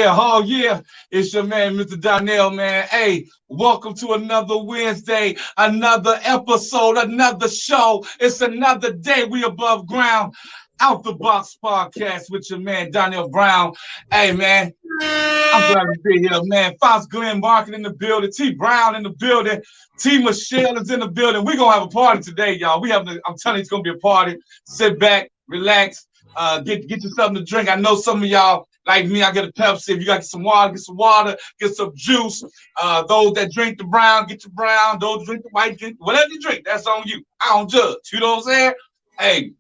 Oh yeah, it's your man, Mr. Darnell, man. Hey, welcome to another Wednesday, another episode, another show. It's another day. We above ground. Out the Box podcast with your man, Darnell Brown. Hey, man, I'm glad to be here, man. Fox Glenn Market in the building, T Brown in the building, T Michelle is in the building. We're going to have a party today, y'all. I'm telling you, it's going to be a party. Sit back, relax, get you something to drink. I know some of y'all, like me, I get a Pepsi. If you got to get some water, get some juice. Those that drink the brown, get your brown. Those drink the white, drink whatever you drink. That's on you. I don't judge. You know what I'm saying? Hey,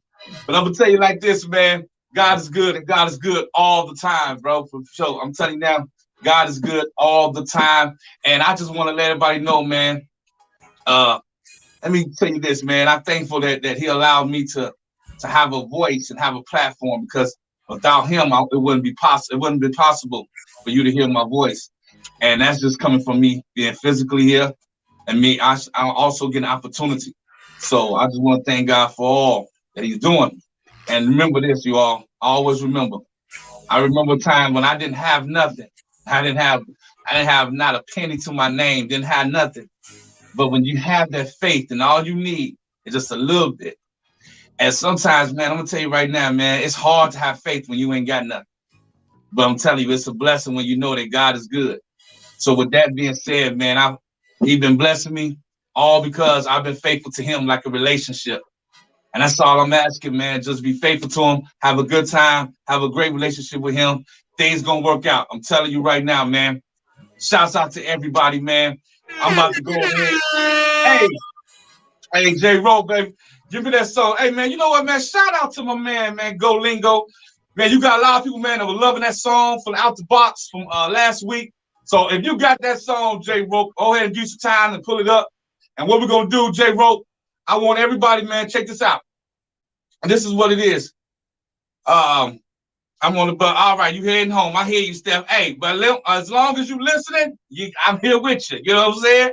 but I'm going to tell you like this, man. God is good, and God is good all the time, bro, for sure. I'm telling you now, God is good all the time. And I just want to let everybody know, man, let me tell you this, man. I'm thankful that he allowed me to have a voice and have a platform, because without him, it wouldn't be possible. It wouldn't be possible for you to hear my voice. And that's just coming from me being physically here, and me. I also get an opportunity. So I just want to thank God for all that he's doing. And remember this, you all. Always remember. I remember a time when I didn't have nothing. I didn't have not a penny to my name. Didn't have nothing. But when you have that faith, and all you need is just a little bit. And sometimes, man, I'm gonna tell you right now, man, it's hard to have faith when you ain't got nothing. But I'm telling you, it's a blessing when you know that God is good. So with that being said, man, he's been blessing me all because I've been faithful to him like a relationship. And that's all I'm asking, man. Just be faithful to him. Have a good time. Have a great relationship with him. Things gonna work out. I'm telling you right now, man. Shouts out to everybody, man. I'm about to go ahead. Hey, J. Rowe, baby. Give me that song. Hey, man, you know what, man? Shout out to my man, Go Lingo. Man, you got a lot of people, man, that were loving that song from Out the Box from last week. So if you got that song, J. Rowe, go ahead and use some time and pull it up. And what we're gonna do, J. Rowe, I want everybody, man, check this out. And this is what it is. I'm on the bus. All right, you heading home. I hear you, Steph. Hey, but as long as you listening, I'm here with you. You know what I'm saying?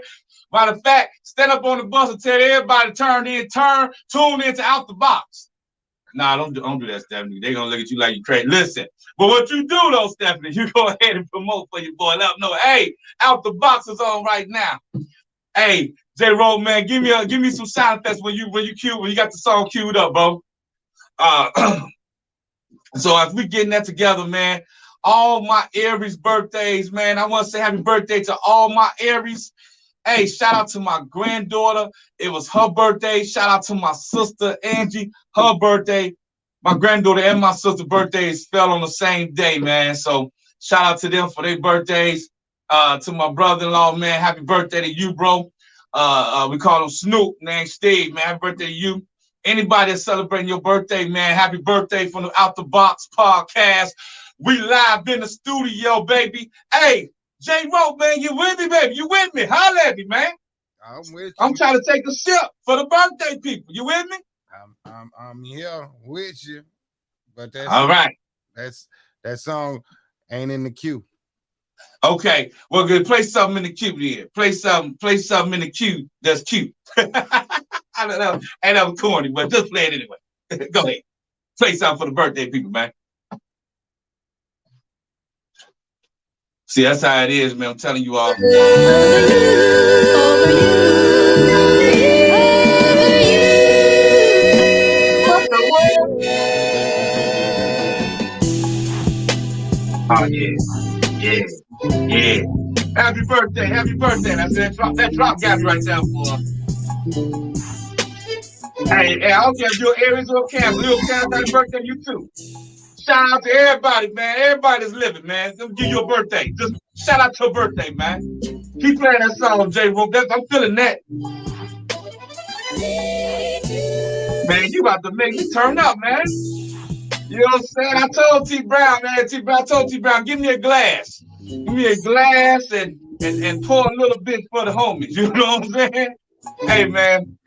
Matter of fact, stand up on the bus and tell everybody tune in to Out the Box. Nah, don't do that, Stephanie. They're going to look at you like you crazy. Listen, but what you do, though, Stephanie, you go ahead and promote for your boy. Let them know, hey, Out the Box is on right now. Hey, J-Roll, man, give me some sound effects when you got the song queued up, bro. So as we getting that together, man, all my Aries birthdays, man, I want to say happy birthday to all my Aries. Hey, shout out to my granddaughter. It was her birthday. Shout out to my sister, Angie, her birthday. My granddaughter and my sister's birthdays fell on the same day, man. So shout out to them for their birthdays. To my brother-in-law, man, happy birthday to you, bro. We call him Snoop, man, Steve, man, happy birthday to you. Anybody that's celebrating your birthday, man, happy birthday from the Out the Box podcast. We live in the studio, baby. Hey, J-Rowe, man, you with me, baby? You with me? Holla at me, man. I'm with you. I'm trying to take a sip for the birthday people. You with me? I'm here with you. But that's all right. That song ain't in the queue. Okay, well, good. Play something in the queue then. Play something in the queue that's cute. I don't know. Ain't that corny, but just play it anyway. Go ahead. Play something for the birthday people, man. See, that's how it is, man. I'm telling you all. Oh, yeah. Happy birthday. That's that drop got me right there for. Hey, I don't care if you're Aries or Cancer. Little Cancer, happy birthday to you too. Shout out to everybody, man. Everybody's living, man. Let me give you a birthday. Just shout out to a birthday, man. Keep playing that song, J. Room. I'm feeling that. Man, you about to make me turn up, man. You know what I'm saying? I told T Brown, man. I told T Brown, give me a glass. Give me a glass and pour a little bit for the homies. You know what I'm saying? Hey, man.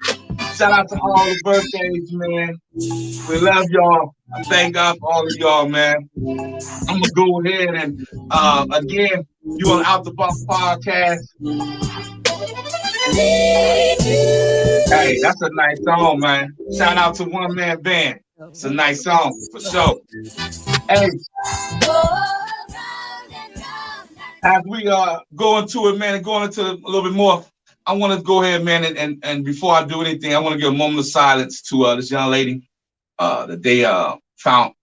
Shout out to all the birthdays, man. We love y'all. I thank God for all of y'all, man. I'm gonna go ahead and again, you on Out the Box podcast. Hey, that's a nice song, man. Shout out to One Man Band. It's a nice song for sure. Hey, as we go into it, man, and going into a little bit more, I want to go ahead, man, and before I do anything, I want to give a moment of silence to this young lady that they found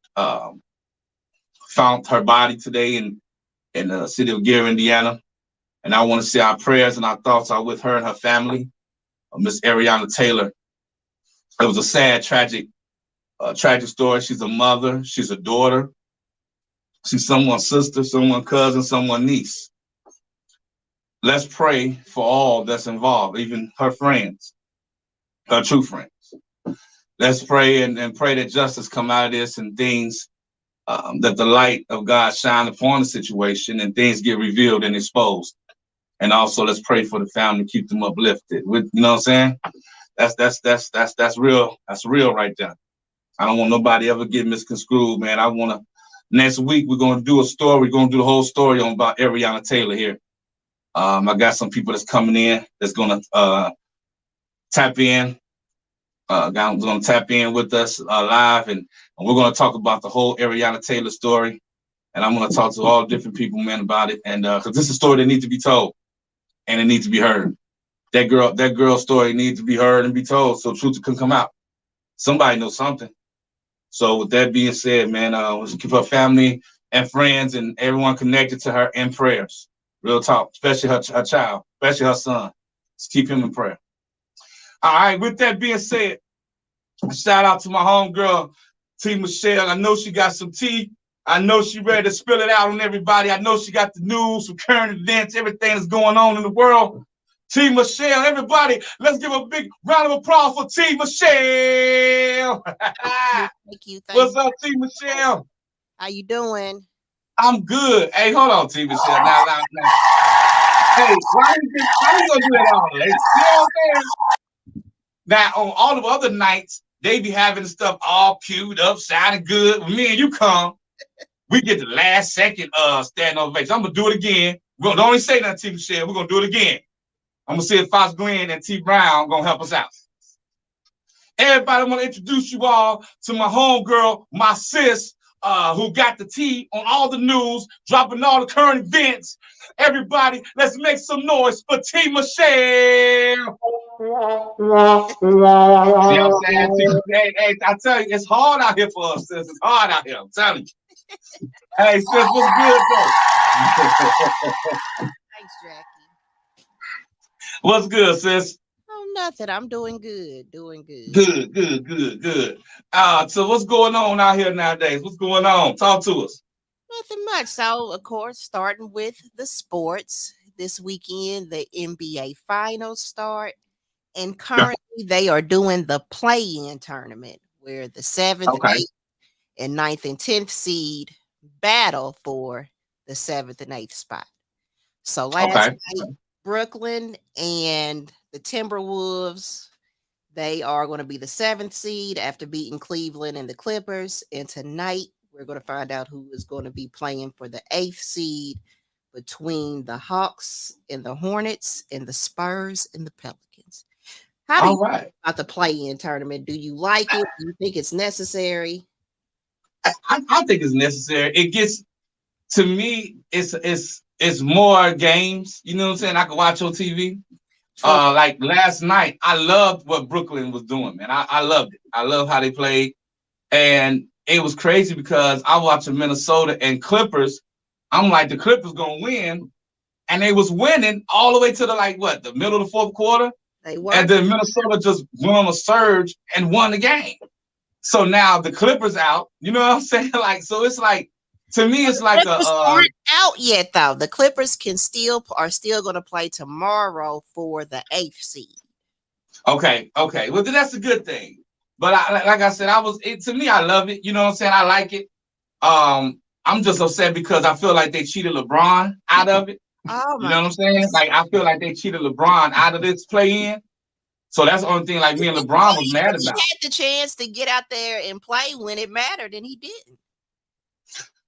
her body today in the city of Gary, Indiana. And I want to say our prayers and our thoughts are with her and her family, Miss Ariana Taylor. It was a sad, tragic story. She's a mother. She's a daughter. She's someone's sister, someone's cousin, someone's niece. Let's pray for all that's involved, even her friends, her true friends. Let's pray and pray that justice come out of this and things, that the light of God shine upon the situation and things get revealed and exposed. And also let's pray for the family, keep them uplifted. You know what I'm saying? That's real. That's real right there. I don't want nobody ever get misconstrued, man. Next week we're gonna do a story. We're gonna do the whole story on about Ariana Taylor here. I got some people that's coming in that's gonna tap in. Gonna tap in with us live, and we're gonna talk about the whole Ariana Taylor story. And I'm gonna talk to all different people, man, about it. And because this is a story that needs to be told, and it needs to be heard. That girl's story needs to be heard and be told, so truth can come out. Somebody knows something. So with that being said, man, let's keep her family and friends and everyone connected to her in prayers. Real talk, especially her child, especially her son. Let's keep him in prayer. All right, with that being said, shout out to my homegirl, T. Michelle. I know she got some tea. I know she ready to spill it out on everybody. I know she got the news, some current events, everything that's going on in the world. T. Michelle, everybody, let's give a big round of applause for T. Michelle. Thank you. What's up, T. Michelle? How you doing? I'm good. Hey, hold on, T. Michelle. Now. Hey, why you gonna do that all late? You know what I'm saying? Now, on all the other nights, they be having stuff all queued up, sounding good. When me and you come, we get the last second standing ovation. I'm gonna do it again. Don't only say nothing, T. Michelle. We're gonna do it again. I'm gonna see if Fox Glenn and T. Brown gonna help us out. Everybody, I want to introduce you all to my homegirl, my sis, who got the tea on all the news, dropping all the current events. Everybody, let's make some noise for T. Michelle. See what I'm saying? Hey, I tell you, it's hard out here for us, sis. It's hard out here, I'm telling you. Hey, sis, what's good, though? Thanks, Jackie. What's good, sis? Oh, nothing. I'm doing good. Good. So what's going on out here nowadays? What's going on? Talk to us. Nothing much. So, of course, starting with the sports. This weekend, the NBA Finals start. And currently, they are doing the play-in tournament where the 7th, 8th, and 9th and 10th seed battle for the 7th and 8th spot. So last night, Brooklyn and the Timberwolves, they are going to be the 7th seed after beating Cleveland and the Clippers. And tonight, we're going to find out who is going to be playing for the 8th seed between the Hawks and the Hornets and the Spurs and the Pelicans. How do you feel about the play-in tournament? Do you like it? Do you think it's necessary? I think it's necessary. It gets, to me, it's more games. You know what I'm saying? I can watch on TV. Like last night, I loved what Brooklyn was doing, man. I loved it. I love how they played. And it was crazy because I watched Minnesota and Clippers. I'm like, the Clippers gonna win. And they was winning all the way to the middle of the fourth quarter. They were. And then Minnesota just went on a surge and won the game. So now the Clippers out. You know what I'm saying? Like, so it's like, to me, it's like Clippers aren't out yet, though. The Clippers are still going to play tomorrow for the 8th seed. okay. Well, then that's a good thing. But like I said, to me, I love it. You know what I'm saying? I like it. I'm just upset because I feel like they cheated LeBron out of it. Oh You my know what I'm saying? goodness. Like, I feel like they cheated LeBron out of this play-in. So that's the only thing like me and LeBron was mad He about. had the chance to get out there and play when it mattered, and he didn't.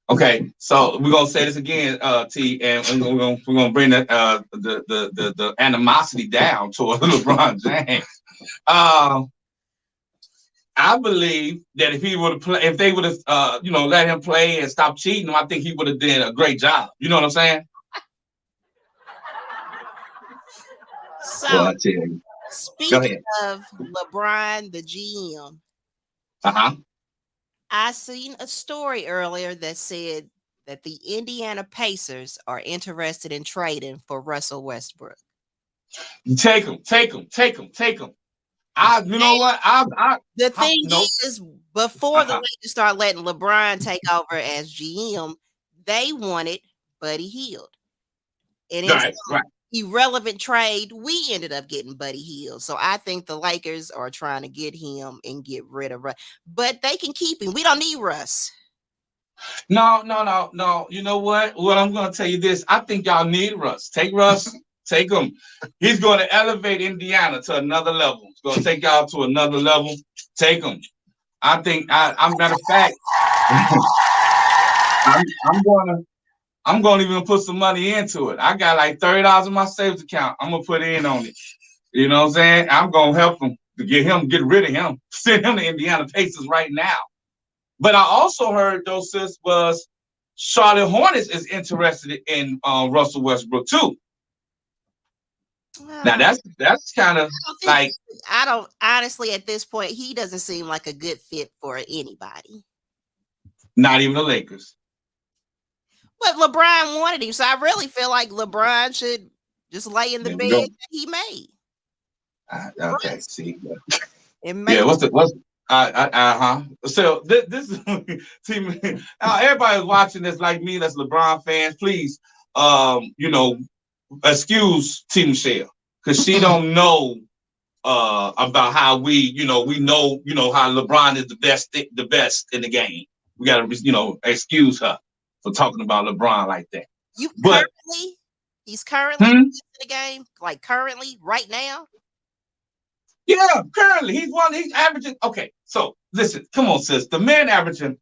Okay, so we're gonna say this again, T, and we're gonna bring the animosity down toward LeBron James. I believe that if he would have played, if they would have, let him play and stop cheating, I think he would have done a great job. You know what I'm saying? So, Well, I tell you. Go speaking ahead. of LeBron, the GM, Uh-huh. I seen a story earlier that said that the Indiana Pacers are interested in trading for Russell Westbrook. Take him. You know what? The thing Nope. is, before the Lakers start letting LeBron take over as GM, they wanted Buddy Hield. And in Right. irrelevant trade, we ended up getting Buddy Hield. So I think the Lakers are trying to get him and get rid of Russ. But they can keep him. We don't need Russ. No. You know what? Well, I'm going to tell you this. I think y'all need Russ. Take Russ. Take him. He's going to elevate Indiana to another level. He's going to take y'all to another level. Take him. I think. I'm matter of fact. I'm going to even put some money into it. I got like $30 in my savings account. I'm going to put in on it. You know what I'm saying? I'm going to help him to get rid of him. Send him to Indiana Pacers right now. But I also heard, though, sis, was Charlotte Hornets is interested in Russell Westbrook too. Now that's kind of like, I don't honestly at this point he doesn't seem like a good fit for anybody. not even the Lakers. But LeBron wanted him, so I really feel like LeBron should just lay in the bed that he made. Okay, see. Yeah, So this is team. Everybody watching this like me, that's LeBron fans. Please, excuse Team Michelle because she don't know about how we know how LeBron is the best in the game. We gotta excuse her for talking about LeBron like that. He's currently in the game, like currently right now. Yeah, currently he's averaging. Okay, so listen, come on, sis. The man averaging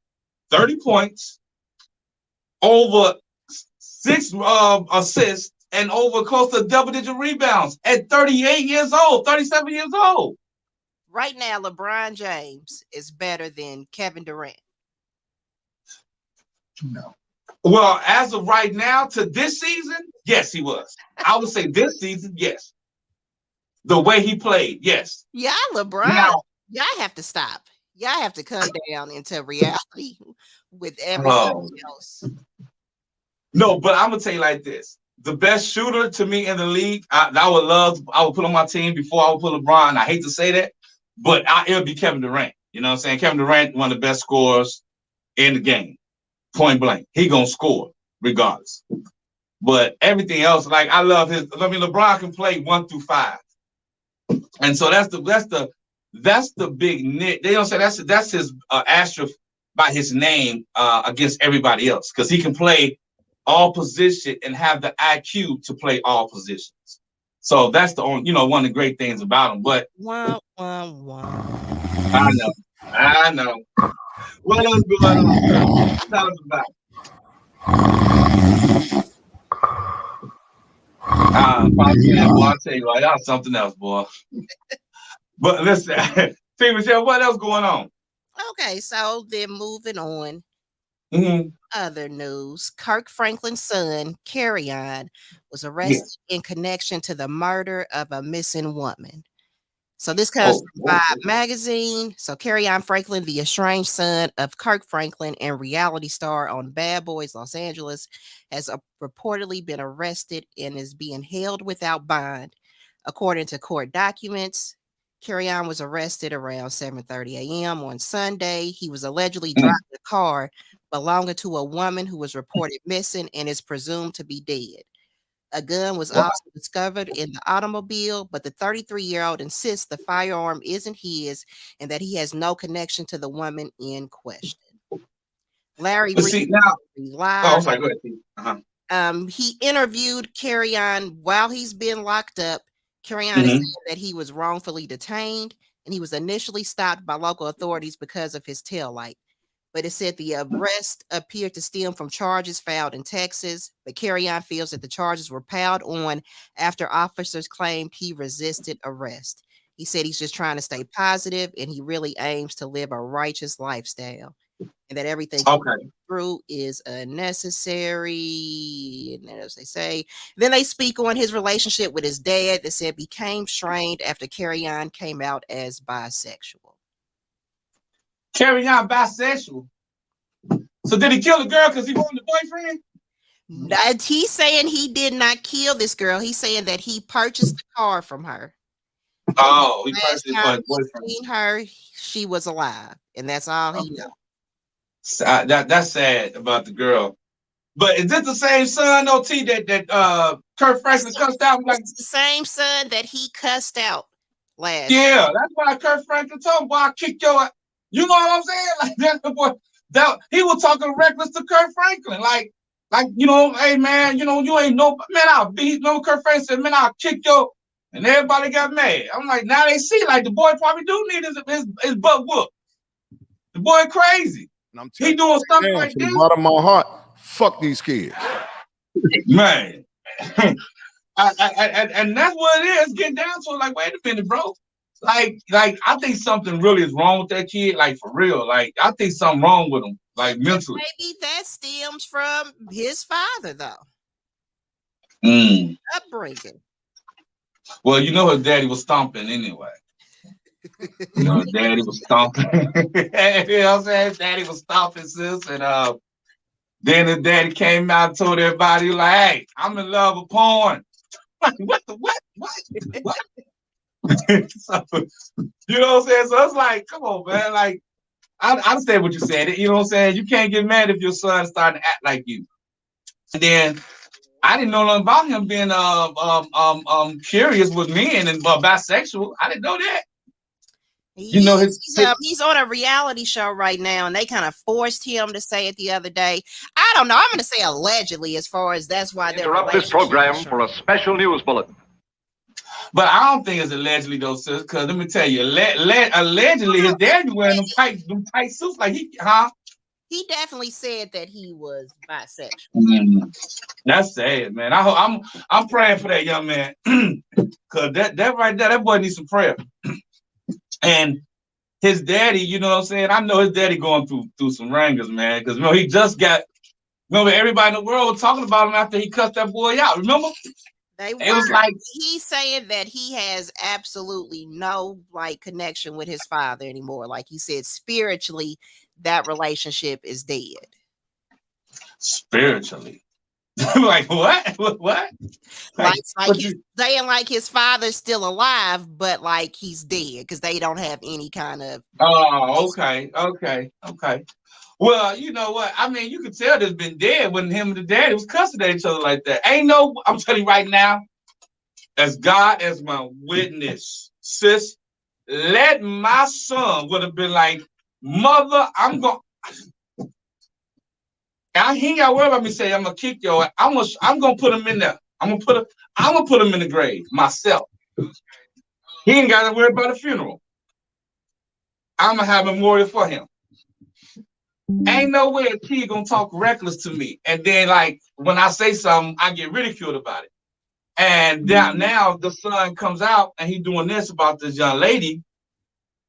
30 points, over 6 assists, and over close to double-digit rebounds at 38 years old, 37 years old. Right now, LeBron James is better than Kevin Durant. No. Well, as of right now, to this season, yes, he was. I would say this season, yes. The way he played, yes. Yeah, LeBron. Now, y'all have to stop. Y'all have to come down into reality with everything else. No, but I'm gonna tell you like this: the best shooter to me in the league, I would put on my team before I would put LeBron. I hate to say that, but it would be Kevin Durant. You know what I'm saying? Kevin Durant, one of the best scorers in the game, point blank. He gonna score regardless. But everything else, like I love his. I mean, LeBron can play 1 through 5. And so that's the big nit. They don't say that's his asterisk by his name against everybody else because he can play all position and have the IQ to play all positions. So that's the only one of the great things about him. But wow. I know. What else going on? Tell us about it. Boy, I'll tell you what, that's something else, boy. But listen, see, Michelle, what else going on? Okay, so then moving on. Mm-hmm. Other news: Kirk Franklin's son, Kerryon, was arrested in connection to the murder of a missing woman. So this comes from Vibe magazine. So Kerryon Franklin, the estranged son of Kirk Franklin and reality star on Bad Boys Los Angeles, has reportedly been arrested and is being held without bond. According to court documents, Carrion was arrested around 7:30 a.m. on Sunday. He was allegedly driving a car belonging to a woman who was reported missing and is presumed to be dead. A gun was Wow. also discovered in the automobile, but the 33-year-old insists the firearm isn't his and that he has no connection to the woman in question. Larry But Reed see now, oh, live. I'm sorry. Go ahead. Uh-huh. He interviewed Carrion while he's been locked up. Carrion is Mm-hmm. saying that he was wrongfully detained and he was initially stopped by local authorities because of his taillight. But it said the arrest appeared to stem from charges filed in Texas. But Carrion feels that the charges were piled on after officers claimed he resisted arrest. He said he's just trying to stay positive and he really aims to live a righteous lifestyle and that everything Okay. through is unnecessary. And as they say, then they speak on his relationship with his dad that said became strained after Carrion came out as bisexual. Carrion bisexual. So did he kill the girl because he wanted the boyfriend? He's saying he did not kill this girl. He's saying that he purchased the car from her. Oh, he Last purchased it for time his he boyfriend. seen her, she was alive, and that's all he knows. That's sad about the girl. But is this the same son, though, T, that Kurt Franklin cussed out? Like, It's the same son that he cussed out last. yeah, that's why Kurt Franklin told him, boy, I kick your ass. You know what I'm saying? Like that's the boy. That he was talking reckless to Kurt Franklin. Like, you know, hey man, you know, you ain't no man, I'll beat no Kurt Franklin said, man, I'll kick your and everybody got mad. I'm like, now they see like the boy probably do need his butt whooped. The boy crazy. He doing stuff like this. Bottom of my heart, fuck these kids. Man. And that's what it is. Getting down to it, like, wait a minute, bro. Like I think something really is wrong with that kid. Like for real. Like I think something wrong with him. Like mentally. Maybe that stems from his father, though. Upbringing. Well, you know his daddy was stomping anyway. You know his daddy was stomping. You know what I'm saying? His daddy was stomping, sis, and then his daddy came out and told everybody, like, hey, I'm in love with porn. Like, what? So, you know what I'm saying? So it's like, come on, man. Like, I understand what you said. You know what I'm saying? You can't get mad if your son starting to act like you. And then I didn't know nothing about him being curious with men and bisexual. I didn't know that. You know he's on a reality show right now, and they kind of forced him to say it the other day. I don't know. I'm going to say allegedly, as far as that's why they're interrupt this program for a special news bulletin. But I don't think it's allegedly though, sis. Because let me tell you, allegedly his daddy wearing them tight suits, like He definitely said that he was bisexual. That's sad, man. I'm praying for that young man, because that right there, that boy needs some prayer. And his daddy, you know what I'm saying? I know his daddy going through some wrangles, man. Because you know he just got. Remember, everybody in the world was talking about him after he cussed that boy out. Remember? It was like he's saying that he has absolutely no like connection with his father anymore. Like he said, spiritually, that relationship is dead. Spiritually. Like what? What? Like he's saying like his father's still alive, but like he's dead because they don't have any kind of. Oh, okay. Well, you know what? I mean, you could tell there's been dead when him and the daddy was cussing at each other like that. I'm telling you right now, as God as my witness, sis, let my son would have been like, mother, I'm going. He ain't got to worry about me saying I'm gonna kick your ass. I'm gonna put him in there. I'm gonna put him in the grave myself. He ain't got to worry about a funeral. I'm gonna have a memorial for him. Ain't no way a kid gonna talk reckless to me. And then, like, when I say something, I get ridiculed about it. And now the son comes out and he doing this about this young lady.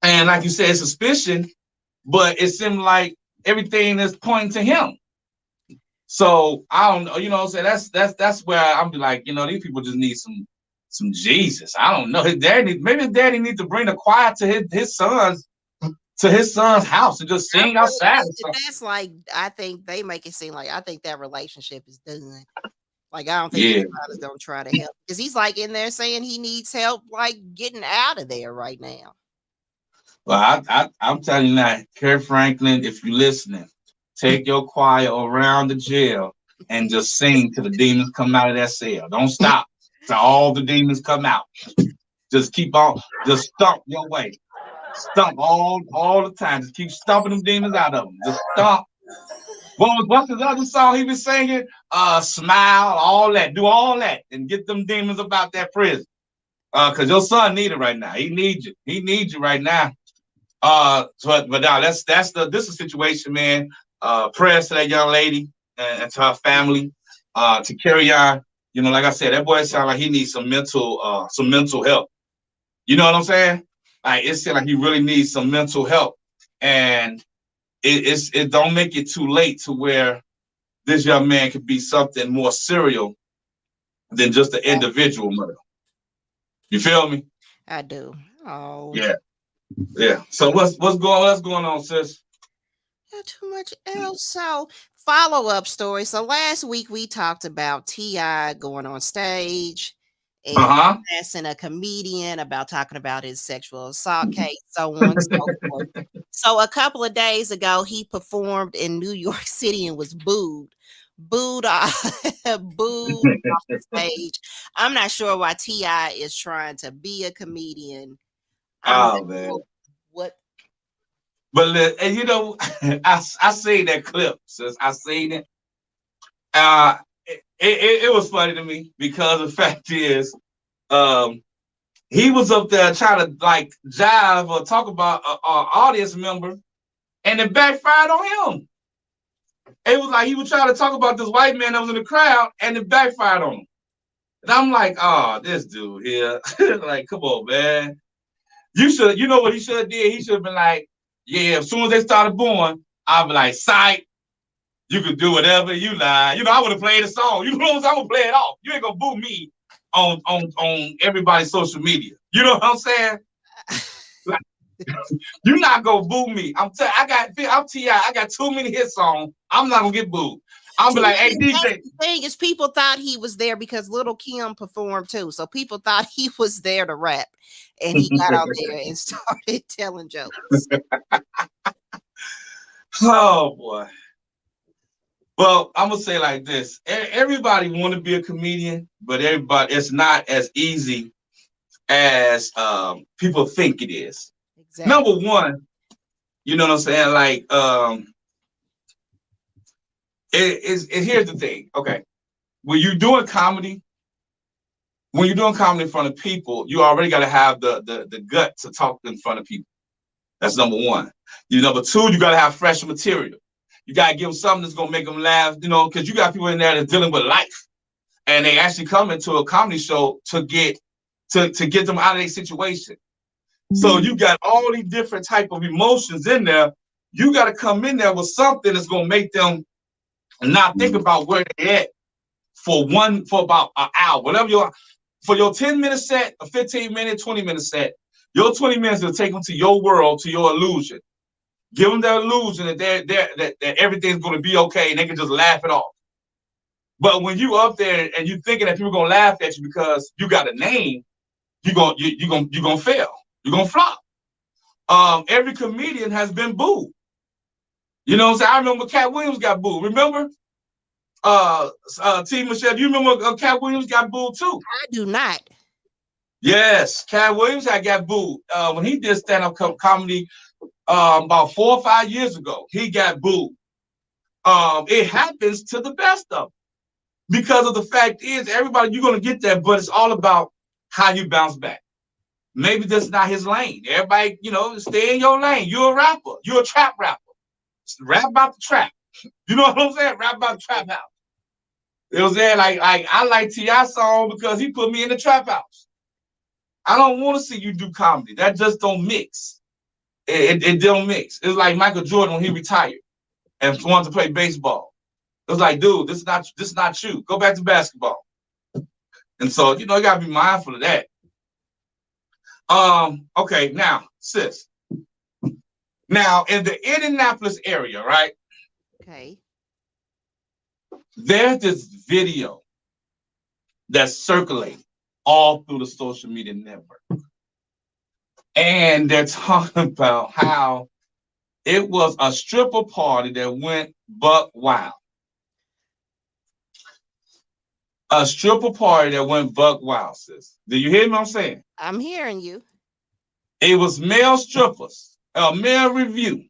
And like you said, suspicion, but it seemed like everything is pointing to him. So I don't know, you know what I'm saying? That's where I'm like, you know, these people just need some Jesus. I don't know. Maybe his daddy needs to bring the choir to his son's house and just sing outside. That's like, I think they make it seem like I think that relationship is done. Like, I don't think anybody's gonna try to help because he's like in there saying he needs help, like getting out of there right now. Well, I'm telling you now, Kerry Franklin, if you're listening, take your choir around the jail and just sing till the demons come out of that cell. Don't stop till all the demons come out. Just keep on, just stomp your way. Stomp all the time. Just keep stomping them demons out of them. Just stomp. What's his other song he was singing? Smile, all that. Do all that and get them demons about that prison. Cause your son need it right now. He needs you. He needs you right now. But now this is the situation, man. Prayers to that young lady and to her family. To carry on. You know, like I said, that boy sound like he needs some mental help. You know what I'm saying? Like it seems like he really needs some mental help, and it don't make it too late to where this young man could be something more serial than just an individual murder. You feel me? I do. Oh yeah. So what's going on, sis? Not too much else. So follow-up story. So last week we talked about T.I. going on stage and asking a comedian about talking about his sexual assault case, so on and so forth. So a couple of days ago, he performed in New York City and was booed off the stage. I'm not sure why T.I. is trying to be a comedian. Man. What? But and you know, I seen that clip, sis. I seen it. It was funny to me because the fact is, he was up there trying to like jive or talk about an audience member, and it backfired on him. It was like he was trying to talk about this white man that was in the crowd, and it backfired on him. And I'm like, oh, this dude here, like, come on, man. You know what he should have did? He should have been like, yeah, as soon as they started booing, I'd be like, sight, you could do whatever you like. You know, I would have played a song. You know what I'm saying? I'm gonna play it off. You ain't gonna boo me on everybody's social media. You know what I'm saying? Like, you're not gonna boo me. I'm T.I. I got too many hit songs. I'm not gonna get booed. I'm be like, hey DJ. The thing is, people thought he was there because Little Kim performed too, so people thought he was there to rap, and he got out there and started telling jokes. Oh boy. Well, I'm gonna say like this: everybody want to be a comedian, but it's not as easy as people think it is. Exactly. Number one, you know what I'm saying? Like, here's the thing. Okay, when you're doing comedy in front of people, you already got to have the gut to talk in front of people. That's number one. Number two, you got to have fresh material. You got to give them something that's going to make them laugh, you know, because you got people in there that's dealing with life. And they actually come into a comedy show to get them out of their situation. So you got all these different type of emotions in there. You got to come in there with something that's going to make them not think about where they're at for about an hour. For your 10-minute set, a 15-minute, 20-minute set, your 20 minutes will take them to your world, to your illusion. Give them that illusion that everything's going to be okay and they can just laugh it off. But when you up there and you thinking that people are going to laugh at you because you got a name, you're going to fail. You're going to flop. Every comedian has been booed. You know what I'm saying? I remember Cat Williams got booed. Remember? T. Michelle, do you remember Cat Williams got booed too? I do not. Yes, Cat Williams had got booed. When he did stand-up comedy about 4 or 5 years ago, he got booed. It happens to the best of them. Because of the fact is, everybody, you're going to get that, but it's all about how you bounce back. Maybe that's not his lane. Everybody, you know, stay in your lane. You're a rapper. You're a trap rapper. Rap about the trap. You know what I'm saying? Rap about the trap house. It was there like I like T.I. song because he put me in the trap house. I don't want to see you do comedy. That just don't mix. It don't mix. It's like Michael Jordan when he retired and wanted to play baseball. It was like, dude, this is not you. Go back to basketball. And so, you know, you gotta be mindful of that. Okay, now, sis. Now, in the Indianapolis area, right? Okay. There's this video that's circulating all through the social media network. And they're talking about how it was a stripper party that went buck wild. A stripper party that went buck wild, sis. Do you hear me? I'm saying? I'm hearing you. It was male strippers, a male review.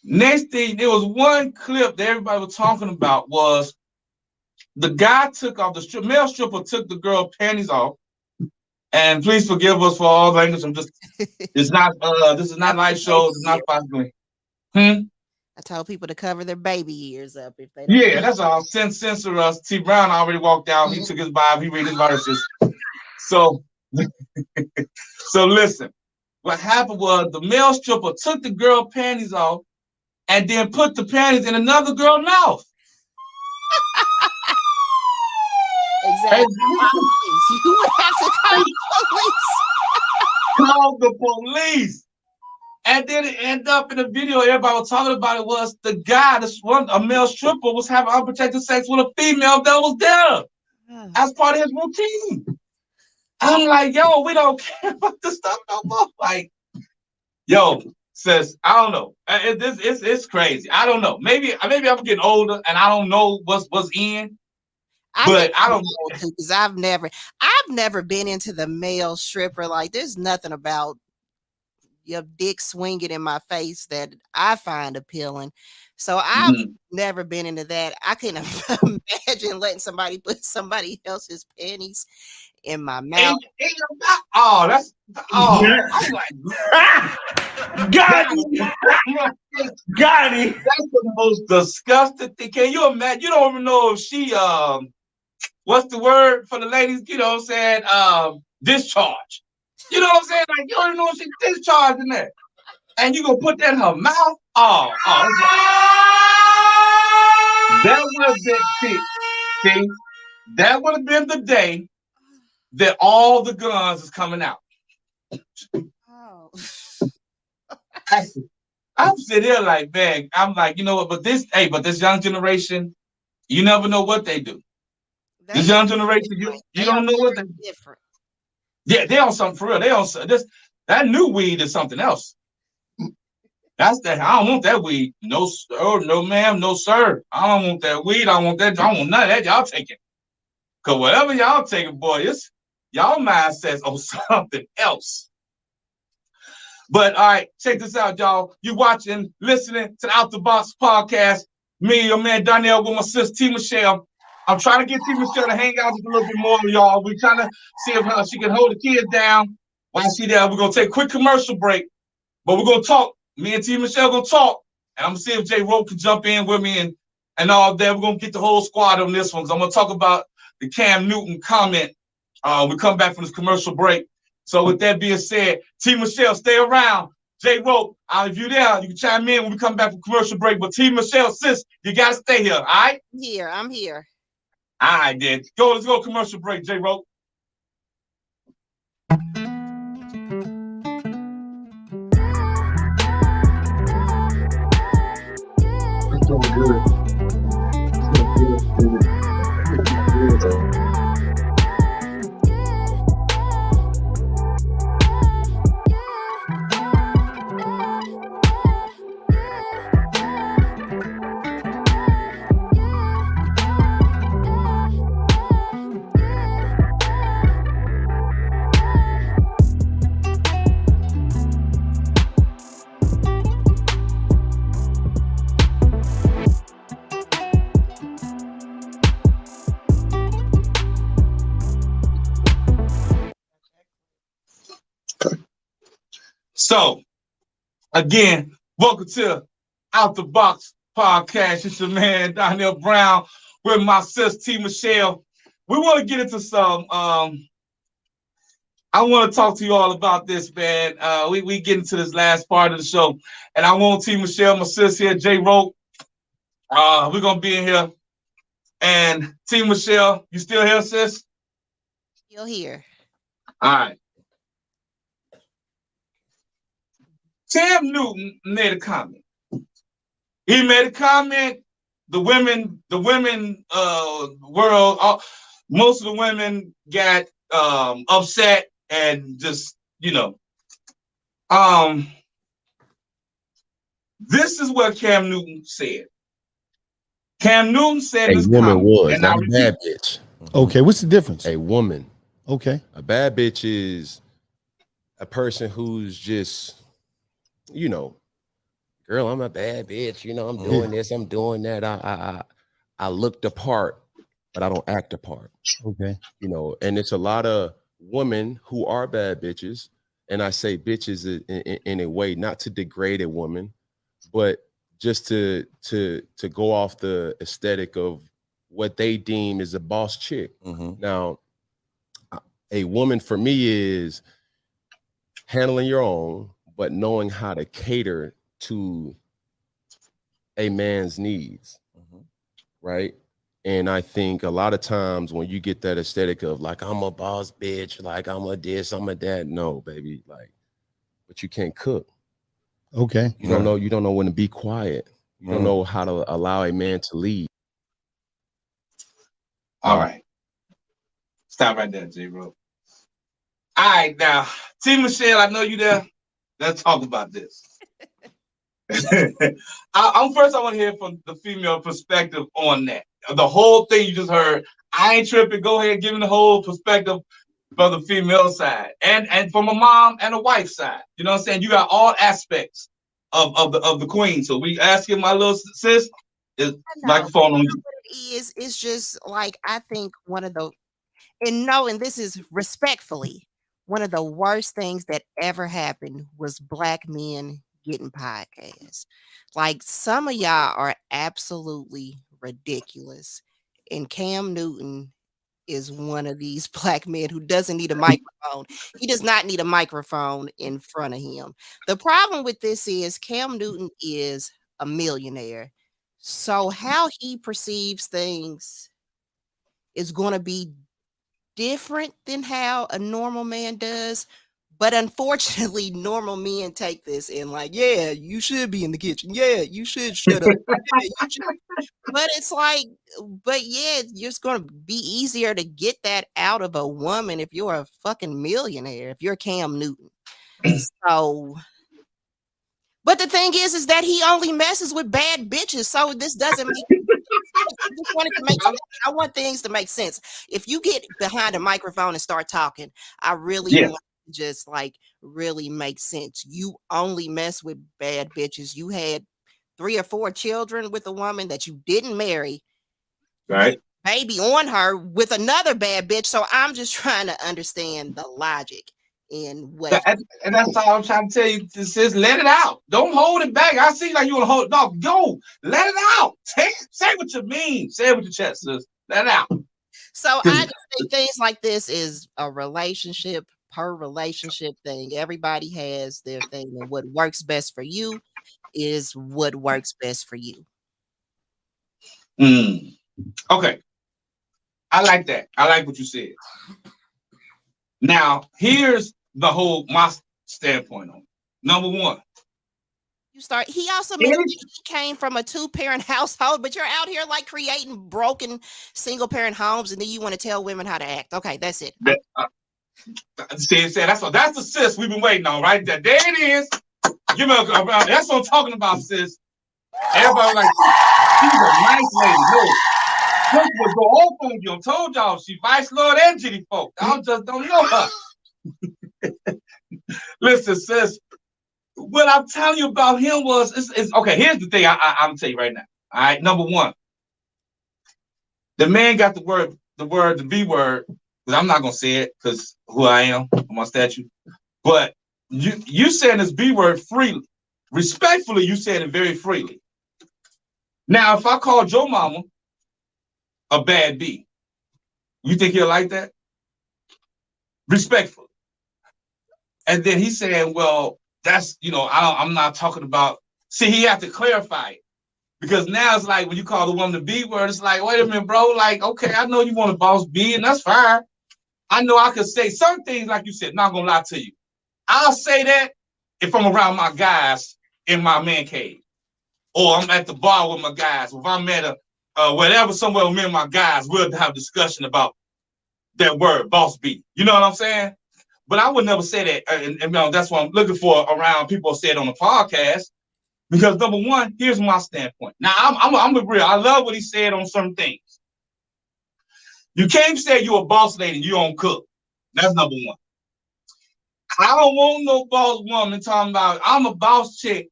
Next thing, there was one clip that everybody was talking about was the guy took off the male stripper took the girl panties off. And please forgive us for all the English. I'm just it's not this is not live show, it's not possibly. I told people to cover their baby ears up if they don't. Yeah, that's all. Censor us. T Brown already walked out. He took his Bible, he read his verses. So so listen, what happened was the male stripper took the girl panties off and then put the panties in another girl's mouth. Exactly. You would have to call the police. Call the police. And then it ended up in the video everybody was talking about it was the guy, a male stripper, was having unprotected sex with a female that was there as part of his routine. I'm like, yo, we don't care about this stuff no more. Like, yo, sis, I don't know. It's crazy. I don't know. Maybe I'm getting older and I don't know what's in. But I don't know because I've never been into the male stripper. Like, there's nothing about your dick swinging in my face that I find appealing. So I've never been into that. I couldn't imagine letting somebody put somebody else's panties in my mouth. I'm like, got it. That's the most disgusting thing. Can you imagine? You don't even know if she what's the word for the ladies? You know what I'm saying? Discharge. You know what I'm saying? Like, you don't even know if she's discharged in there. And you gonna put that in her mouth? That would have been see, that would have been the day that all the guns is coming out. Oh. I'm sitting here like, man, I'm like, you know what? But this young generation, you never know what they do. This young generation, you don't know what they do. Different. Yeah, they on something for real. They on this that new weed is something else. That's that. I don't want that weed. No, sir, no, ma'am, no, sir. I don't want that weed. I want that. I don't want none of that. Y'all take it. Cause whatever y'all taking, boy, it's y'all mindsets on something else. But all right, check this out, y'all. You watching, listening to the Out the Box podcast. Me, your man Darnell, with my sister T Michelle. I'm trying to get T Michelle to hang out just a little bit more, y'all. We're trying to see if she can hold the kids down while she's there. We're gonna take a quick commercial break, but we're gonna talk. Me and T Michelle gonna talk, and I'm gonna see if J Rope can jump in with me and all that. We're gonna get the whole squad on this one. I'm gonna talk about the Cam Newton comment. We come back from this commercial break. So with that being said, T Michelle, stay around. J Rope, if you there, you can chime in when we come back from commercial break. But T Michelle, sis, you gotta stay here, all right? I'm here. All right, then. Let's go commercial break, J Rope. It's so good. So, again, welcome to Out the Box podcast. It's your man, Darnell Brown, with my sis, T Michelle. We want to get into some, I want to talk to you all about this, man. We get into this last part of the show, and I want T Michelle, my sis here, J Rope. We're going to be in here. And T Michelle, you still here, sis? Still here. All right. Cam Newton made a comment. He made a comment. The women world, most of the women got upset and just, this is what Cam Newton said. Cam Newton said A this woman comment, was, and not I a repeat. bad bitch. Okay, what's the difference? A woman. Okay. A bad bitch is a person who's just, girl, I'm a bad bitch. I'm doing this, I'm doing that. I look the part, but I don't act the part. Okay. And it's a lot of women who are bad bitches. And I say bitches in a way, not to degrade a woman, but just to go off the aesthetic of what they deem is a boss chick. Now, a woman for me is handling your own, but knowing how to cater to a man's needs, right? And I think a lot of times when you get that aesthetic of like, I'm a boss bitch, like I'm a this, I'm a that. No, baby, but you can't cook. Okay. You don't know when to be quiet. You don't know how to allow a man to lead. All right. Stop right there, J-Ro. All right, now, T. Michelle, I know you there. Let's talk about this. I want to hear from the female perspective on that. The whole thing you just heard. I ain't tripping. Go ahead, give me the whole perspective from the female side and from a mom and a wife side. You know what I'm saying? You got all aspects of the queen. So we asking my little sis, is microphone on you. It's just like, I think and this is respectfully, one of the worst things that ever happened was black men getting podcasts. Like, some of y'all are absolutely ridiculous. And Cam Newton is one of these black men who doesn't need a microphone. He does not need a microphone in front of him. The problem with this is Cam Newton is a millionaire. So how he perceives things is going to be different than how a normal man does. But unfortunately, normal men take this and like, yeah, you should be in the kitchen. Yeah, you should shut up. Yeah, you should. But it's like, yeah, it's going to be easier to get that out of a woman if you're a fucking millionaire, if you're Cam Newton. So, but the thing is that he only messes with bad bitches. So this doesn't make I just want it to make sense. I want things to make sense. If you get behind a microphone and start talking, I really want to just like really make sense. You only mess with bad bitches. You had 3 or 4 children with a woman that you didn't marry. Right. Baby on her with another bad bitch. So I'm just trying to understand the logic in what. And that's all I'm trying to tell you. Sis, let it out. Don't hold it back. I see like you want to hold it. No, go. Let it out. Say what you mean. Say it with your chest, sis. Let it out. So I just think things like this is a relationship per relationship thing. Everybody has their thing, and what works best for you is what works best for you. Okay. I like that. I like what you said. Now, here's my standpoint on it. Number one. He also mentioned he came from a 2-parent household, but you're out here like creating broken single-parent homes, and then you want to tell women how to act. Okay, that's it. That's the sis we've been waiting on, right? There it is. Give me that's what I'm talking about, sis. Everybody like, she's a nice lady. No. Look, will go off on you. I told y'all she vice lord and jitty folk. I just don't know her. Listen, sis, what I'm telling you about him was it's okay. Here's the thing I'm gonna tell you right now. All right, number one, the man got the B word, because I'm not gonna say it because who I am, I'm a statue. But you saying this B word freely, respectfully, you said it very freely. Now, if I called your mama a bad B, you think he'll like that? Respectfully. And then he's saying, well, that's, I'm not talking about, see, he have to clarify it. Because now it's like when you call the woman the B word, it's like, wait a minute, bro. Like, okay, I know you want to boss B, and that's fine. I know I could say certain things, like you said, not gonna lie to you. I'll say that if I'm around my guys in my man cave, or I'm at the bar with my guys, or if I'm at whatever somewhere with me and my guys, we'll have a discussion about that word, boss B. You know what I'm saying? But I would never say that, and you know, that's what I'm looking for around people say it on the podcast. Because number one, here's my standpoint. Now I'm real. I love what he said on certain things. You can't say you're a boss lady and you don't cook. That's number one. I don't want no boss woman talking about I'm a boss chick,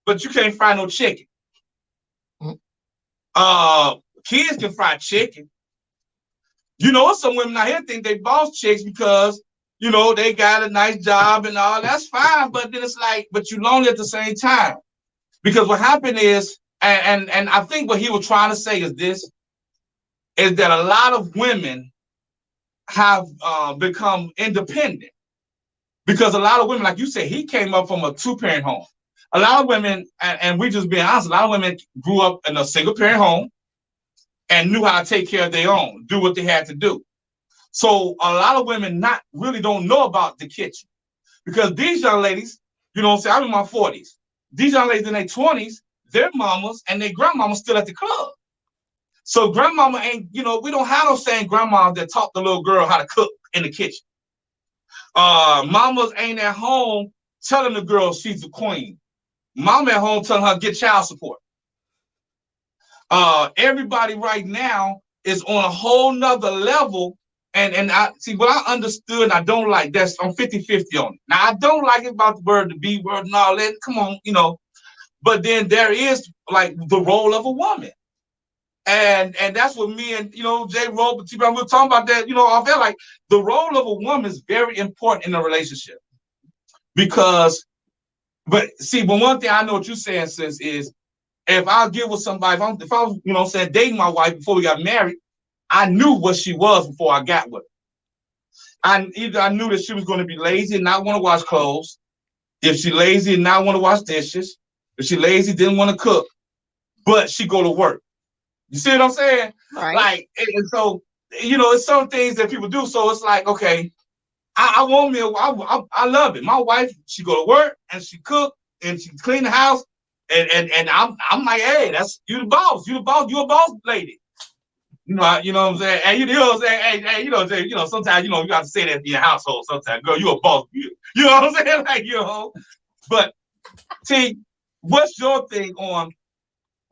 but you can't fry no chicken. Kids can fry chicken. You know, some women out here think they boss chicks because, you know, they got a nice job and all. That's fine, but then it's like, but you lonely at the same time. Because what happened is, and I think what he was trying to say is this, is that a lot of women have become independent. Because a lot of women, like you said, he came up from a two-parent home. A lot of women, and we just being honest, a lot of women grew up in a single-parent home and knew how to take care of their own, do what they had to do. So a lot of women really don't know about the kitchen. Because these young ladies, you know what I'm saying, I'm in my 40s. These young ladies in their 20s, their mamas and their grandmamas still at the club. So grandmama ain't, you know, we don't have no saying grandma that taught the little girl how to cook in the kitchen. Mamas ain't at home telling the girl she's the queen. Mama at home telling her to get child support. Everybody right now is on a whole nother level. And I see what I understood and I don't like that's I'm 50-50 on it. Now I don't like it about the word, the B word and all that. Come on, you know. But then there is like the role of a woman. And that's what me and, you know, Jay Rope and T-Brown, we were talking about that, you know, I feel like the role of a woman is very important in a relationship. Because, but one thing I know what you're saying, sis, is if I get with somebody, if I was, you know what I'm saying, dating my wife before we got married, I knew what she was before I got with her. I knew that she was going to be lazy and not want to wash clothes. If she lazy and not want to wash dishes. If she lazy, didn't want to cook. But she go to work. You see what I'm saying? Right. Like, and so, you know, it's some things that people do. So it's like, okay, I want me, I love it. My wife, she go to work and she cook and she clean the house. And I'm like, hey, that's you the boss. You the boss. You a boss lady. You know what I'm saying? And you know what I'm saying? Hey, you know, sometimes, you know, you got to say that in your household sometimes. Girl, you a boss. You know what I'm saying? Like, you know. But, T, what's your thing on,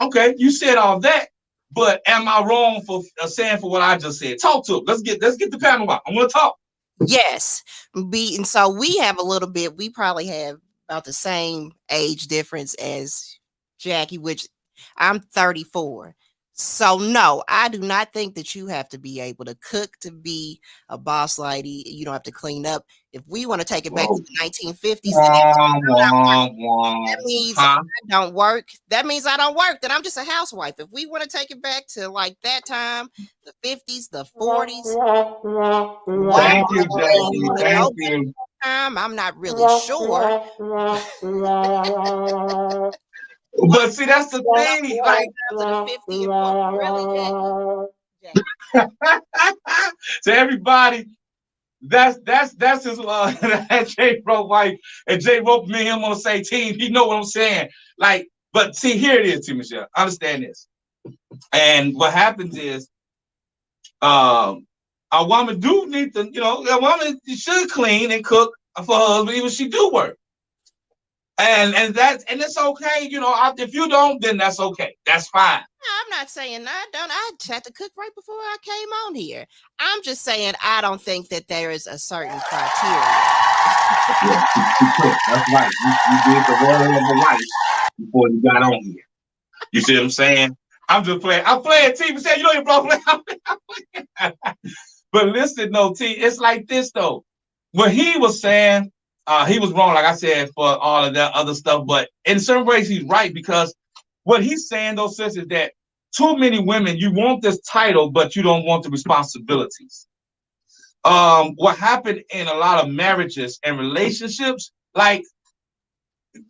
okay, you said all that, but am I wrong for saying for what I just said? Talk to him. Let's get the panel out. I'm going to talk. Yes. And so we have a little bit, we probably have about the same age difference as Jackie, which I'm 34. So no, I do not think that you have to be able to cook to be a boss lady. You don't have to clean up. If we want to take it back to the 1950s, that means I don't work. That means I don't work. Then I'm just a housewife. If we want to take it back to like that time, the 50s, the 40s. Thank you, Jackie. Thank you. I'm not really sure. But see, that's the thing. Like, to everybody, that's his that J Rope wife and J Rope me and him on the same team. You know what I'm saying? Like, but see, here it is, T. Michelle. Understand this. And what happens is, a woman do need to, you know, a woman should clean and cook for her husband, even she do work. And it's okay, you know. If you don't, then that's okay. That's fine. I'm not saying I don't. I had to cook right before I came on here. I'm just saying I don't think that there is a certain criteria. Yeah, that's right. You did the role of a wife before you got on here. You see what I'm saying? I'm just playing. I'm playing T. Say, you know your bro. But listen, no, T. It's like this though. What he was saying. He was wrong, like I said, for all of that other stuff. But in certain ways, he's right, because what he's saying, though, sis, is that too many women, you want this title, but you don't want the responsibilities. What happened in a lot of marriages and relationships, like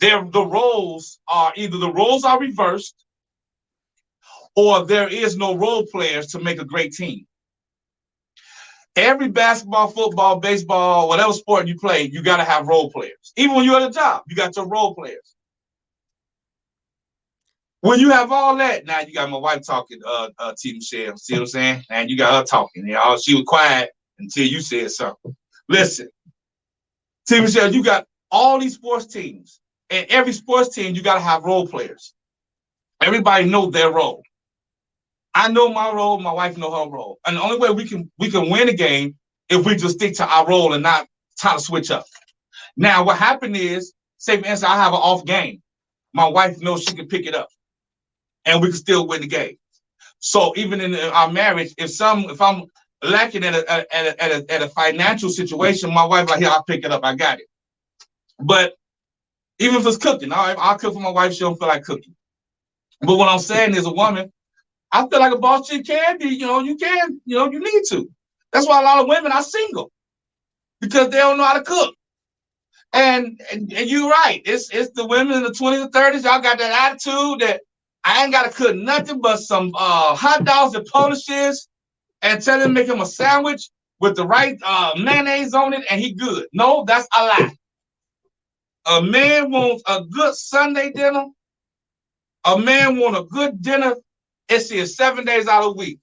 the roles are reversed, or there is no role players to make a great team. Every basketball, football, baseball, whatever sport you play, you got to have role players. Even when you're at a job, you got your role players. When you have all that, now you got my wife talking, T. Michelle, see what I'm saying? And you got her talking. You know, she was quiet. until you said something. Listen, T. Michelle, you got all these sports teams, and every sports team you got to have role players. Everybody knows their role. I know my role. My wife knows her role, and the only way we can win a game if we just stick to our role and not try to switch up. Now, what happened is, say for instance, I have an off game. My wife knows she can pick it up, and we can still win the game. So even in our marriage, if I'm lacking at a financial situation, my wife like, here, I'll pick it up. I got it. But even if it's cooking, I'll cook for my wife. She don't feel like cooking. But what I'm saying is, a woman, I feel like a boss chick can be. You can. You need to. That's why a lot of women are single, because they don't know how to cook. And you're right. It's the women in the 20s and 30s. Y'all got that attitude that I ain't got to cook nothing but some hot dogs and Polishes, and tell him to make him a sandwich with the right mayonnaise on it, and he good. No, that's a lie. A man wants a good Sunday dinner. A man wants a good dinner. It's here 7 days out of the week.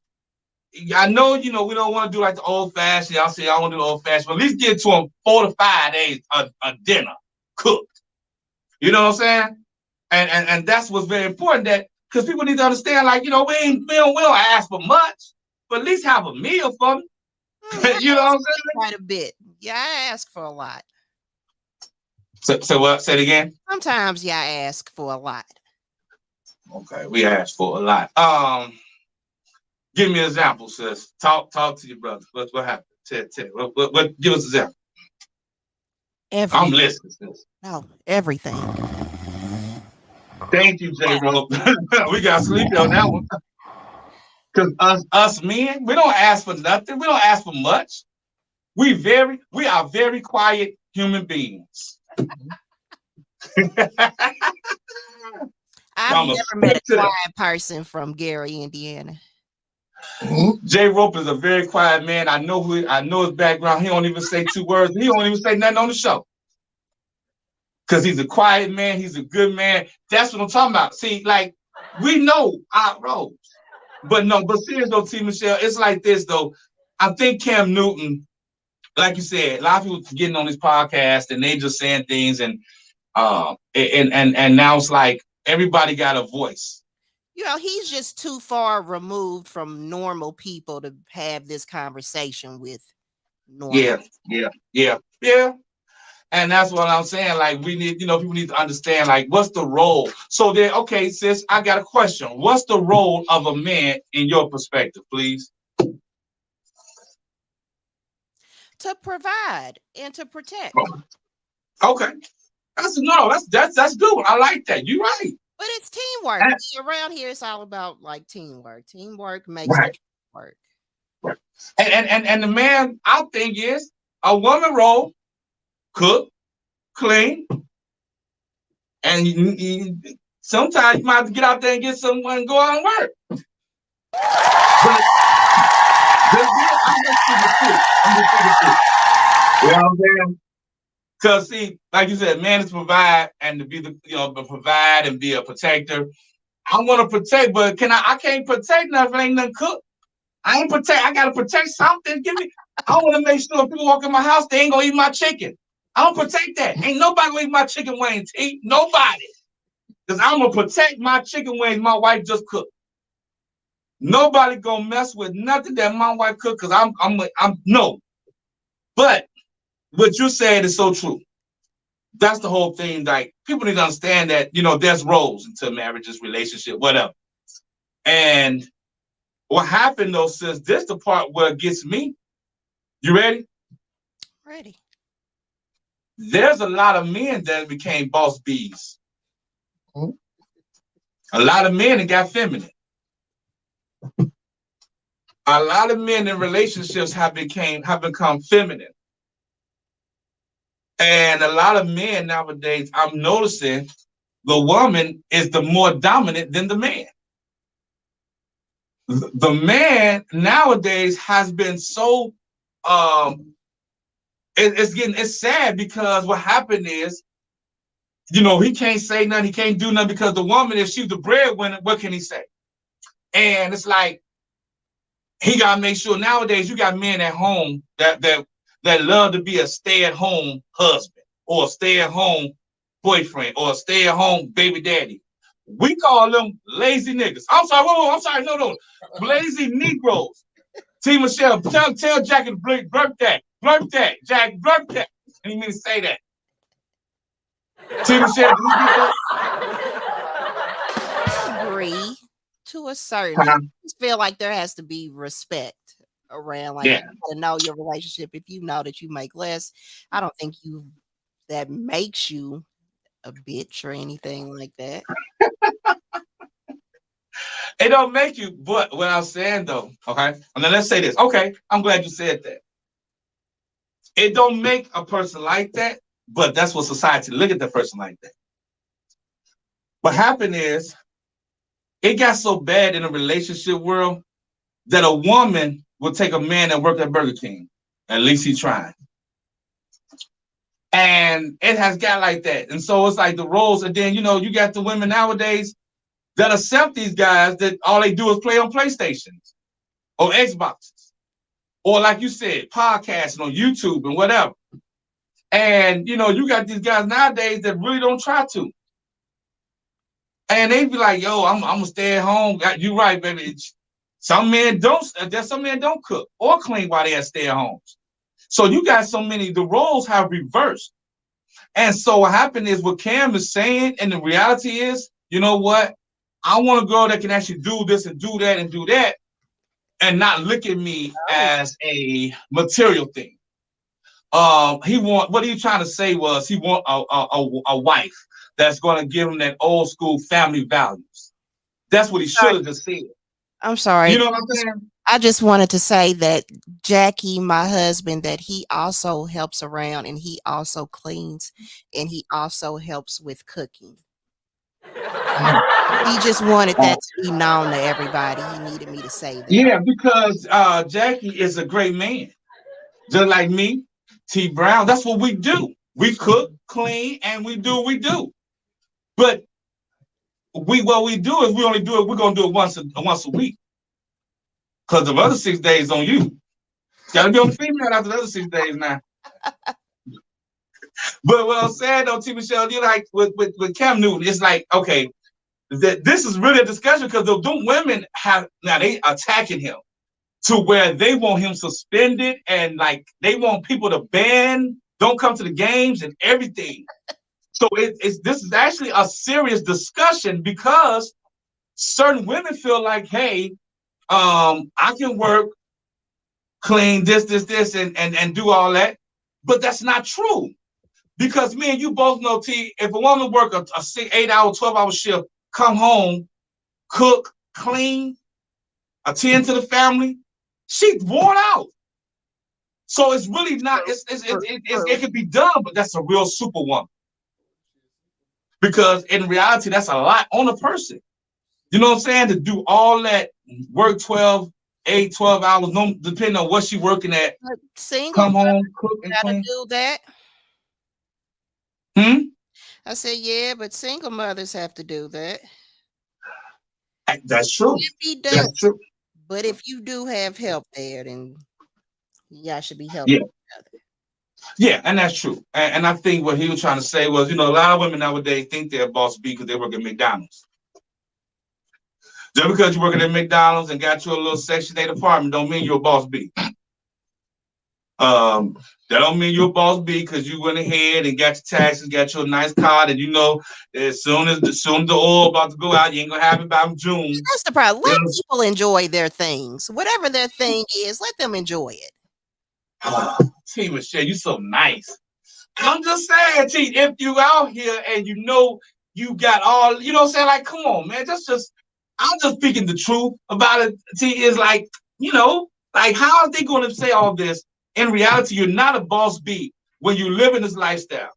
I know, we don't want to do like the old fashioned. Y'all say y'all want to do the old fashioned, but at least get to them 4 to 5 days a dinner cooked. You know what I'm saying? And that's what's very important, that because people need to understand, like, we don't ask for much, but at least have a meal for me. You know what I'm saying? Quite a bit. Yeah, I ask for a lot. So what? Say it again. Sometimes, yeah, I ask for a lot. Okay, we ask for a lot. Give me an example, sis. Talk to your brother. What happened? Tell. What? Give us an example. Everything. I'm listening, sis. No, everything. Thank you, J-Ro. We got sleepy on that one. Because us men, we don't ask for nothing. We don't ask for much. We are very quiet human beings. I've never met a quiet person from Gary, Indiana. Jay Rope is a very quiet man. I know his background. He don't even say 2 words. He don't even say nothing on the show. Because he's a quiet man. He's a good man. That's what I'm talking about. See, like, we know our roles. But serious though, T. Michelle, it's like this though. I think Cam Newton, like you said, a lot of people getting on this podcast and they just saying things, and now it's like everybody got a voice. He's just too far removed from normal people to have this conversation with normal. Yeah. And that's what I'm saying. Like, we need, people need to understand, like, what's the role? So then, okay, sis, I got a question. What's the role of a man in your perspective, please? To provide and to protect. Okay. That's good. I like that. You're right. But it's teamwork. Around here, it's all about like teamwork. Teamwork makes it work. Right. And the man, our thing is a woman role: cook, clean, and sometimes you might have to get out there and get someone and go out and work. But I'm just the truth. You know what I'm saying? Because see, like you said, man is to provide and to be provide and be a protector. I want to protect, but I can't protect nothing if ain't nothing cooked. I gotta protect something. I want to make sure if people walk in my house, they ain't gonna eat my chicken. I don't protect that. Ain't nobody gonna eat my chicken wings. Nobody. Because I'm gonna protect my chicken wings my wife just cooked. Nobody gonna mess with nothing that my wife cooked, because I'm no. But what you said is so true. That's the whole thing. Like, people need to understand that, there's roles into marriages, relationship, whatever. And what happened though, sis, this the part where it gets me. You ready? Ready. There's a lot of men that became boss bees. A lot of men that got feminine. A lot of men in relationships have become feminine. And a lot of men nowadays, I'm noticing the woman is the more dominant than the man. The man nowadays has been so it's sad, because what happened is, he can't say nothing, he can't do nothing, because the woman, if she's the breadwinner, what can he say? And it's like, he gotta make sure nowadays you got men at home that love to be a stay-at-home husband or a stay-at-home boyfriend or a stay-at-home baby daddy. We call them lazy niggas. I'm sorry, whoa, I'm sorry, no, lazy Negroes. T. Michelle, tell Jack to blurp that, Jack, blurp that. I didn't mean to say that. T. Michelle, do you get that? I agree to a certain. Uh-huh. I just feel like there has to be respect around, like Yeah. to know your relationship. If you know that you make less, I don't think that makes you a bitch or anything like that. It don't make you, but what I'm saying though, okay? And then let's say this. Okay, I'm glad you said that. It don't make a person like that, but that's what society look at the person like that. What happened is it got so bad in the relationship world that a woman will take a man that worked at Burger King. At least he's trying. And it has got like that. And so it's like the roles, and then you got the women nowadays that accept these guys that all they do is play on PlayStations or Xboxes. Or like you said, podcasting on YouTube and whatever. And you got these guys nowadays that really don't try to. And they be like, yo, I'm gonna stay at home. You right, baby. Some men don't cook or clean while they at stay at homes. So you got so many, the roles have reversed. And so what happened is what Cam is saying, and the reality is, you know what? I want a girl that can actually do this and do that and do that, and not look at me as a material thing. What are you trying to say was he want a wife that's going to give him that old school family values. That's what he should have just said. I'm sorry. You know what I'm saying? I just wanted to say that Jackie, my husband, that he also helps around and he also cleans and he also helps with cooking. He just wanted that to be known to everybody. He needed me to say that. Yeah, because Jackie is a great man. Just like me, T. Brown. That's what we do. We cook, clean, and we do what we do. But what we do is we're gonna do it once a week. Because the other 6 days on you. Gotta be on the female after the other 6 days now. But what I'm saying though, T. Michelle, you like with Cam Newton, it's like, okay, this is really a discussion because the women they attacking him to where they want him suspended and like they want people to don't come to the games and everything. So this is actually a serious discussion because certain women feel like, hey, I can work, clean, this, and do all that. But that's not true. Because me and you both know, T, if a woman work a 8-hour, 12-hour shift, come home, cook, clean, attend to the family, she's worn out. So it's really not, it can be done, but that's a real superwoman. Because in reality, that's a lot on a person. You know what I'm saying? To do all that, work 12 hours, no, depending on what she's working at. Single come home, cook, and gotta clean. do that. I said, yeah, but single mothers have to do that. That's true. That's true. But if you do have help there, then y'all should be helping each other. Yeah, and that's true. And I think what he was trying to say was, a lot of women nowadays think they're boss B because they work at McDonald's. Just because you're working at McDonald's and got you a little Section 8 apartment don't mean you're a boss B. That don't mean you're a boss B because you went ahead and got your taxes, got your nice car, and as soon as the oil about to go out, you ain't gonna have it by June. That's the problem. Let people enjoy their things. Whatever their thing is, let them enjoy it. T. Michelle, you so nice. I'm just saying, T, if you out here and you got all, what I'm saying? Like, come on, man. I'm just speaking the truth about it. T, is like, like how are they going to say all this? In reality, you're not a boss B when you live in this lifestyle.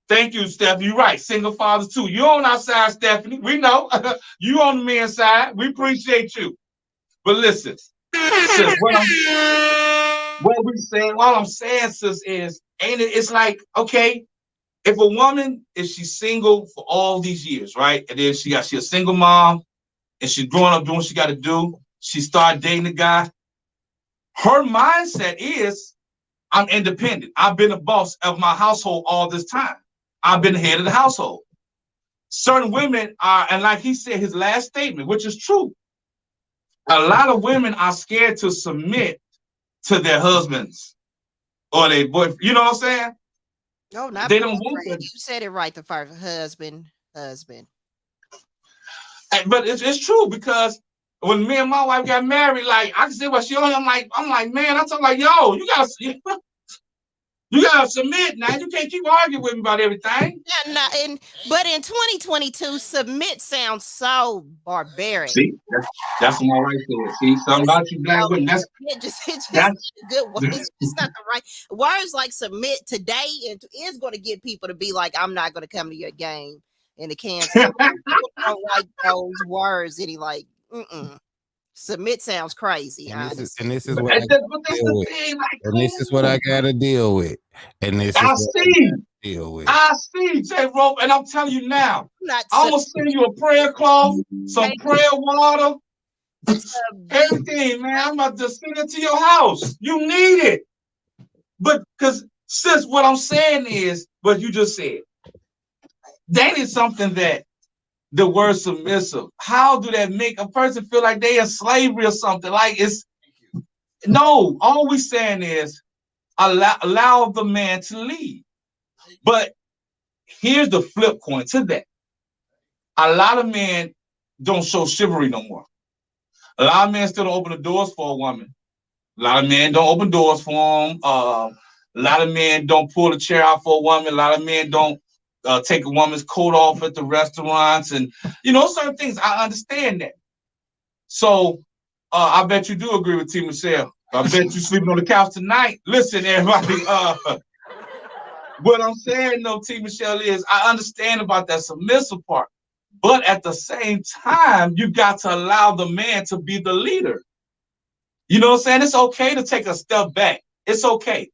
Thank you, Stephanie. You're right. Single fathers too. You're on our side, Stephanie. We know. You on the men's side. We appreciate you. But listen, sis, what I'm saying, sis, is it's like, okay, if a woman, if she's single for all these years, right? And then she's a single mom and she's growing up doing what she got to do. She started dating a guy. Her mindset is, I'm independent. I've been a boss of my household all this time. I've been the head of the household. Certain women are, and like he said, his last statement, which is true, a lot of women are scared to submit to their husbands or their boyfriend. You know what I'm saying? No, not They don't want boyfriend. to. You said it right the first husband. But it's true because when me and my wife got married, like I can see what she on. I'm like, man, I'm talking like, yo, you gotta submit now. You can't keep arguing with me about everything. Yeah, no, but in 2022, submit sounds so barbaric. See, that's what my wife said. See, something about you black women. It's just That's a good one. It's just not the right words. Like submit today is going to get people to be like, I'm not going to come to your game in the Kansas. Don't like those words. And he like, submit sounds crazy. And this is what I gotta deal with. And this I is what see. I gotta deal with. I see, J. Rope, and I'm telling you now, I'm gonna send you a prayer cloth, some prayer water, everything, man. I'm about to send it to your house. You need it. But because sis, what I'm saying is what you just said. That is something that the word submissive. How do that make a person feel like they in slavery or something? Like it's no, all we saying is allow the man to lead. But here's the flip point to that. A lot of men don't show chivalry no more. A lot of men still don't open the doors for a woman. A lot of men don't open doors for them. A lot of men don't pull the chair out for a woman. A lot of men don't take a woman's coat off at the restaurants, and certain things. I understand that. So I bet you do agree with T. Michelle. I bet you sleeping on the couch tonight. Listen, everybody. What I'm saying, though, T. Michelle, is I understand about that submissive part, but at the same time, you got to allow the man to be the leader. You know what I'm saying? It's okay to take a step back. It's okay.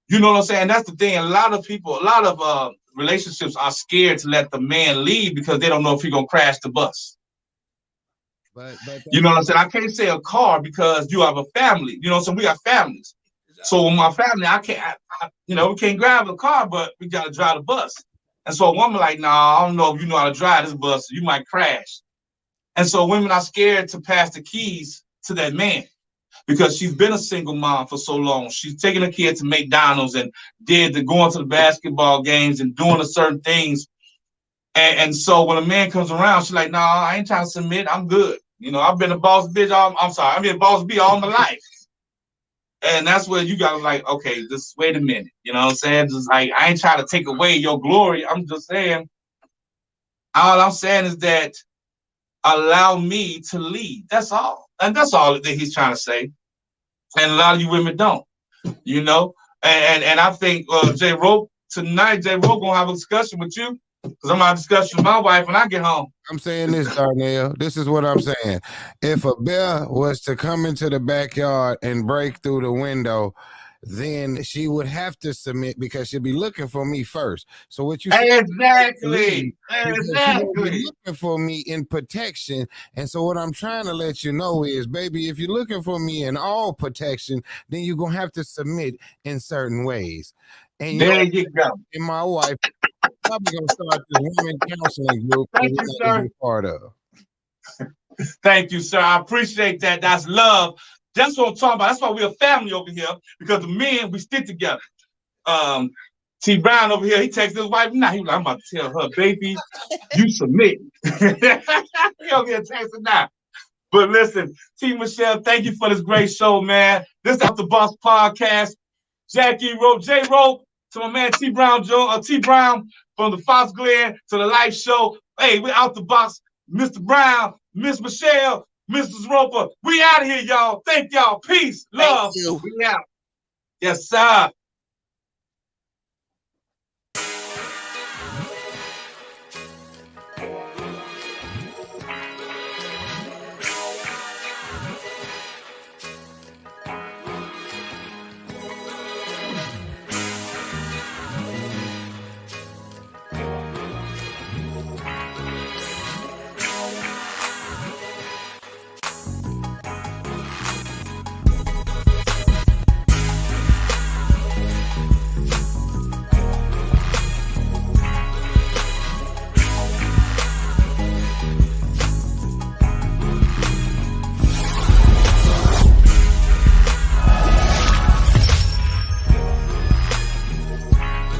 You know what I'm saying? That's the thing. A lot of relationships are scared to let the man lead because they don't know if he's gonna crash the bus. But you know what I'm saying? I can't say a car because you have a family. You know, so we got families. So with my family, we can't drive a car, but we gotta drive the bus. And so a woman like, nah, I don't know if you know how to drive this bus, you might crash. And so women are scared to pass the keys to that man because she's been a single mom for so long. She's taking a kid to McDonald's and going to the basketball games and doing certain things. And so when a man comes around, she's like, nah, I ain't trying to submit. I'm good. I've been a boss bitch. I've been a boss B all my life. And that's where you gotta like, okay, just wait a minute. You know what I'm saying? Just like, I ain't trying to take away your glory. I'm just saying, all I'm saying is that allow me to lead. That's all. And that's all that he's trying to say. And a lot of you women don't, And I think J. Rope tonight, J. Rope gonna have a discussion with you because I'm gonna have a discussion with my wife when I get home. I'm saying this, Darnell. This is what I'm saying. If a bear was to come into the backyard and break through the window, then she would have to submit because she'd be looking for me first. So what you exactly looking for me in protection. And so what I'm trying to let you know is, baby, if you're looking for me in all protection, then you're gonna have to submit in certain ways. And there you go. And my wife probably gonna start this women counseling group. Thank you, sir. Part of. Thank you, sir. I appreciate that. That's love. That's what I'm talking about. That's why we're a family over here, because the men, we stick together. T. Brown over here, he texts his wife now. He's like, I'm about to tell her, baby, you submit. He over here texting now. But listen, T. Michelle, thank you for this great show, man. This is Out the Box Podcast. Jackie Rope, J. Rope, to my man T. Brown, T. Brown from the Fox Glen to the Life Show. Hey, we're Out the Box. Mr. Brown, Miss Michelle, Mrs. Roper. We out of here, y'all. Thank y'all. Peace, love. Thank you. We out. Yes, sir.